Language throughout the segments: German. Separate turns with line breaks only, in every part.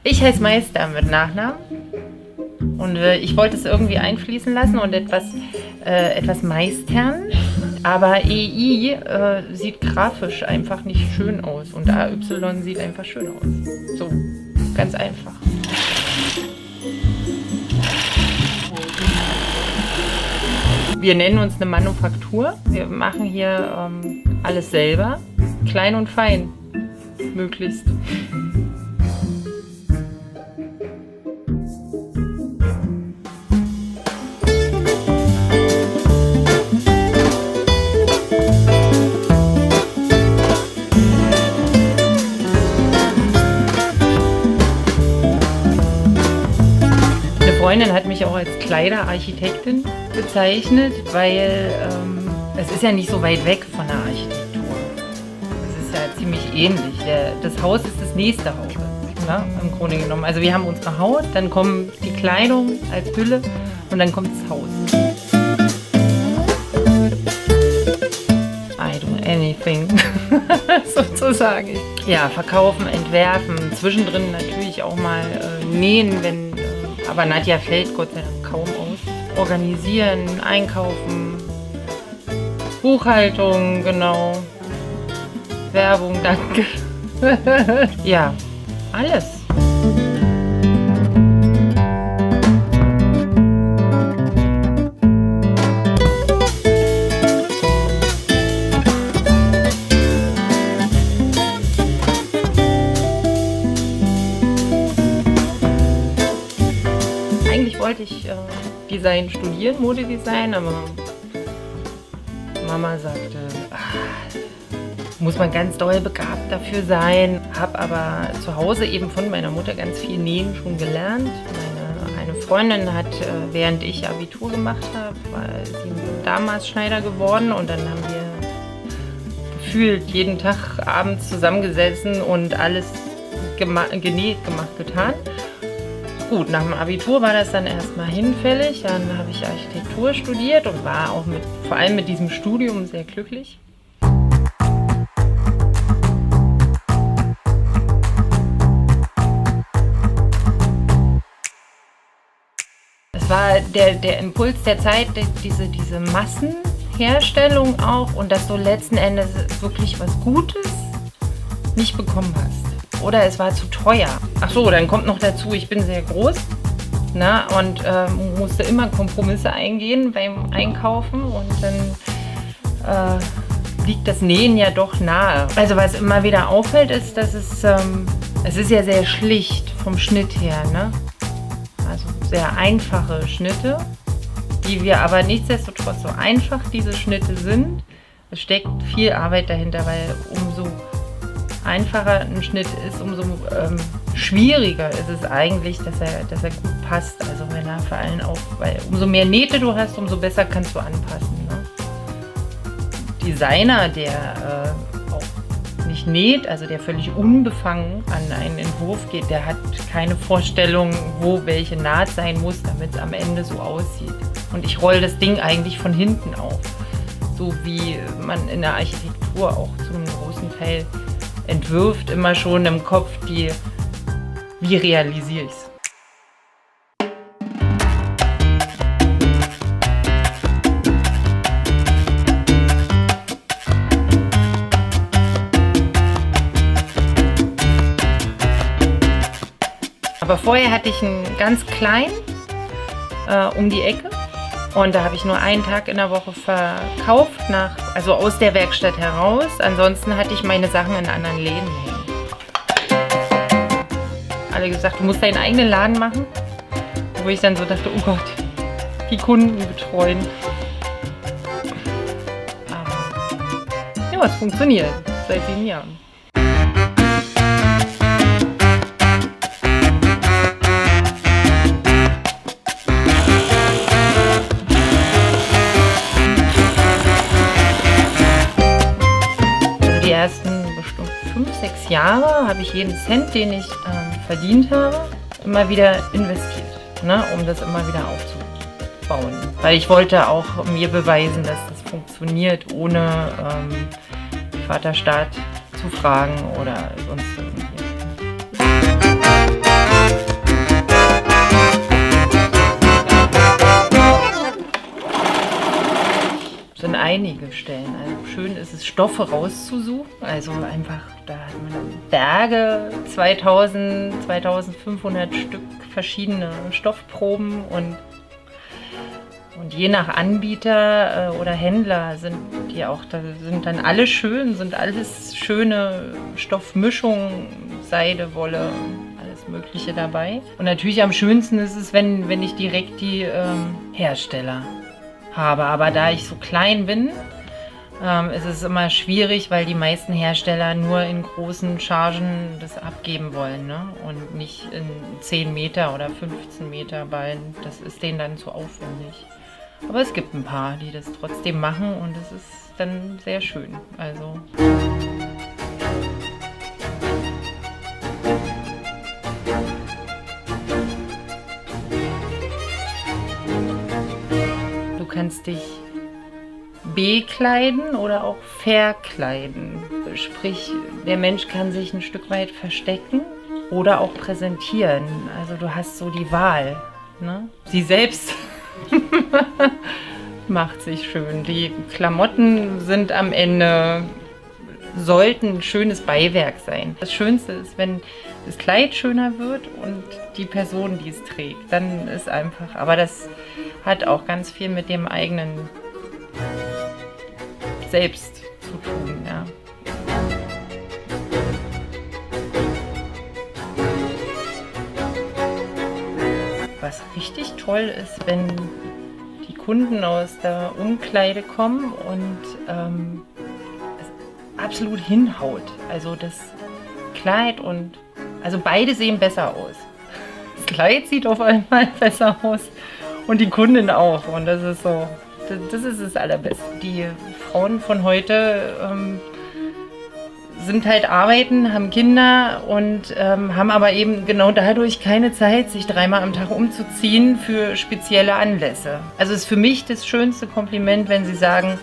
Ich heiße Meister mit Nachnamen und ich wollte es irgendwie einfließen lassen und etwas meistern, aber EI sieht grafisch einfach nicht schön aus und AY sieht einfach schön aus. So, ganz einfach. Wir nennen uns eine Manufaktur. Wir machen hier alles selber, klein und fein, möglichst. Meine Freundin hat mich auch als Kleiderarchitektin bezeichnet, weil es ist ja nicht so weit weg von der Architektur. Es ist ja ziemlich ähnlich. Das Haus ist das nächste Haus, ne, im Grunde genommen. Also wir haben unsere Haut, dann kommt die Kleidung als Hülle und dann kommt das Haus. I do anything, sozusagen. Ja, verkaufen, entwerfen, zwischendrin natürlich auch mal nähen, aber Nadja fällt Gott sei Dank kaum aus. Organisieren, einkaufen, Buchhaltung, genau. Werbung, danke. Ja, alles. Eigentlich wollte ich Design studieren, Modedesign, aber Mama sagte, muss man ganz doll begabt dafür sein. Habe aber zu Hause eben von meiner Mutter ganz viel Nähen schon gelernt. Eine Freundin hat, während ich Abitur gemacht habe, war sie damals Schneider geworden und dann haben wir gefühlt jeden Tag abends zusammengesessen und alles genäht, gemacht, getan. Gut, nach dem Abitur war das dann erstmal hinfällig, dann habe ich Architektur studiert und war auch vor allem mit diesem Studium sehr glücklich. Es war der Impuls der Zeit, diese Massenherstellung auch und dass du letzten Endes wirklich was Gutes nicht bekommen hast. Oder es war zu teuer. Ach so, dann kommt noch dazu, ich bin sehr groß, ne, und musste immer Kompromisse eingehen beim Einkaufen und dann liegt das Nähen ja doch nahe. Also was immer wieder auffällt, ist, dass es ist ja sehr schlicht vom Schnitt her, ne? Also sehr einfache Schnitte, die wir aber nichtsdestotrotz so einfach diese Schnitte sind. Es steckt viel Arbeit dahinter, weil umso einfacher ein Schnitt ist, umso schwieriger ist es eigentlich, dass er gut passt. Also wenn er vor allem auch, weil umso mehr Nähte du hast, umso besser kannst du anpassen. Ne? Designer, der auch nicht näht, also der völlig unbefangen an einen Entwurf geht, der hat keine Vorstellung, wo welche Naht sein muss, damit es am Ende so aussieht. Und ich rolle das Ding eigentlich von hinten auf, so wie man in der Architektur auch zu einem großen Teil entwirft, immer schon im Kopf wie realisiere ich es. Aber vorher hatte ich einen ganz kleinen um die Ecke und da habe ich nur einen Tag in der Woche verkauft, also aus der Werkstatt heraus. Ansonsten hatte ich meine Sachen in anderen Läden hängen. Alle gesagt, du musst deinen eigenen Laden machen. Wo ich dann so dachte, oh Gott, die Kunden betreuen. Aber ja, es funktioniert seit 7 Jahren. Die ersten bestimmt 5, 6 Jahre habe ich jeden Cent, den ich verdient habe, immer wieder investiert, ne, um das immer wieder aufzubauen. Weil ich wollte auch mir beweisen, dass das funktioniert, ohne Vaterstaat zu fragen oder sonst irgendwie. sind einige Stellen. Also schön ist es, Stoffe rauszusuchen. Also einfach, da hat man dann Berge, 2500 Stück verschiedene Stoffproben und je nach Anbieter oder Händler sind die auch, da sind dann alle schön, sind alles schöne Stoffmischungen, Seide, Wolle, alles Mögliche dabei. Und natürlich am schönsten ist es, wenn ich direkt die Hersteller habe. Aber da ich so klein bin, ist es immer schwierig, weil die meisten Hersteller nur in großen Chargen das abgeben wollen, ne? Und nicht in 10 Meter oder 15 Meter Ballen. Das ist denen dann zu aufwendig. Aber es gibt ein paar, die das trotzdem machen und es ist dann sehr schön. Also du kannst dich bekleiden oder auch verkleiden. Sprich, der Mensch kann sich ein Stück weit verstecken oder auch präsentieren. Also du hast so die Wahl, ne? Sie selbst macht sich schön. Die Klamotten sind am Ende, sollten ein schönes Beiwerk sein. Das Schönste ist, wenn das Kleid schöner wird und die Person, die es trägt. Dann ist einfach, aber das hat auch ganz viel mit dem eigenen Selbst zu tun, ja. Was richtig toll ist, wenn die Kunden aus der Umkleide kommen und es absolut hinhaut. Also das Kleid und, also beide sehen besser aus. Das Kleid sieht auf einmal besser aus und die Kundin auch. Und das ist so, das ist das Allerbeste. Die Frauen von heute sind halt arbeiten, haben Kinder und haben aber eben genau dadurch keine Zeit, sich 3-mal am Tag umzuziehen für spezielle Anlässe. Also ist für mich das schönste Kompliment, wenn sie sagen,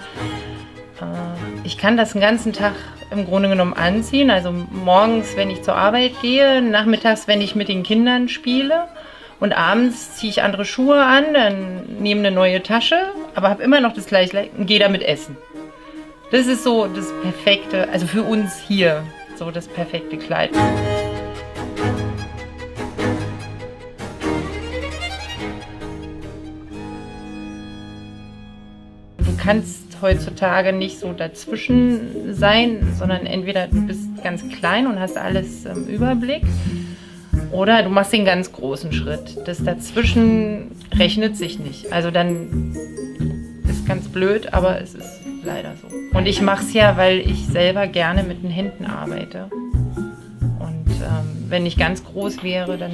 ich kann das den ganzen Tag im Grunde genommen anziehen. Also morgens, wenn ich zur Arbeit gehe, nachmittags, wenn ich mit den Kindern spiele und abends ziehe ich andere Schuhe an, dann nehme eine neue Tasche, aber habe immer noch das gleiche und gehe damit essen. Das ist so das perfekte, also für uns hier, so das perfekte Kleid. Du kannst heutzutage nicht so dazwischen sein, sondern entweder du bist ganz klein und hast alles im Überblick oder du machst den ganz großen Schritt. Das dazwischen rechnet sich nicht. Also dann ist ganz blöd, aber es ist leider so. Und ich mache es ja, weil ich selber gerne mit den Händen arbeite. Und wenn ich ganz groß wäre, dann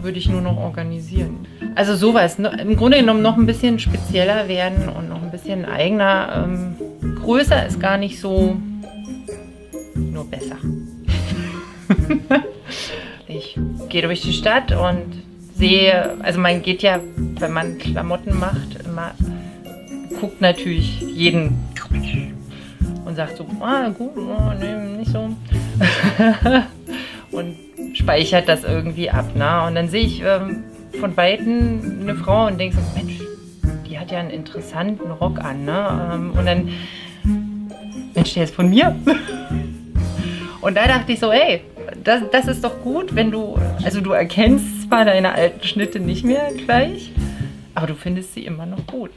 würde ich nur noch organisieren. Also sowas, im Grunde genommen noch ein bisschen spezieller werden und noch ein bisschen eigener. Größer ist gar nicht so, nur besser. Ich gehe durch die Stadt und sehe, also man geht ja, wenn man Klamotten macht, immer guckt natürlich jeden und sagt so, gut, nee, nicht so. Und speichert das irgendwie ab. Ne? Und dann sehe ich von Weitem eine Frau und denke so, Mensch, die hat ja einen interessanten Rock an. Ne? Und dann, Mensch, der ist von mir. Und da dachte ich so, ey, das ist doch gut, wenn du, also du erkennst zwar deine alten Schnitte nicht mehr gleich, aber du findest sie immer noch gut.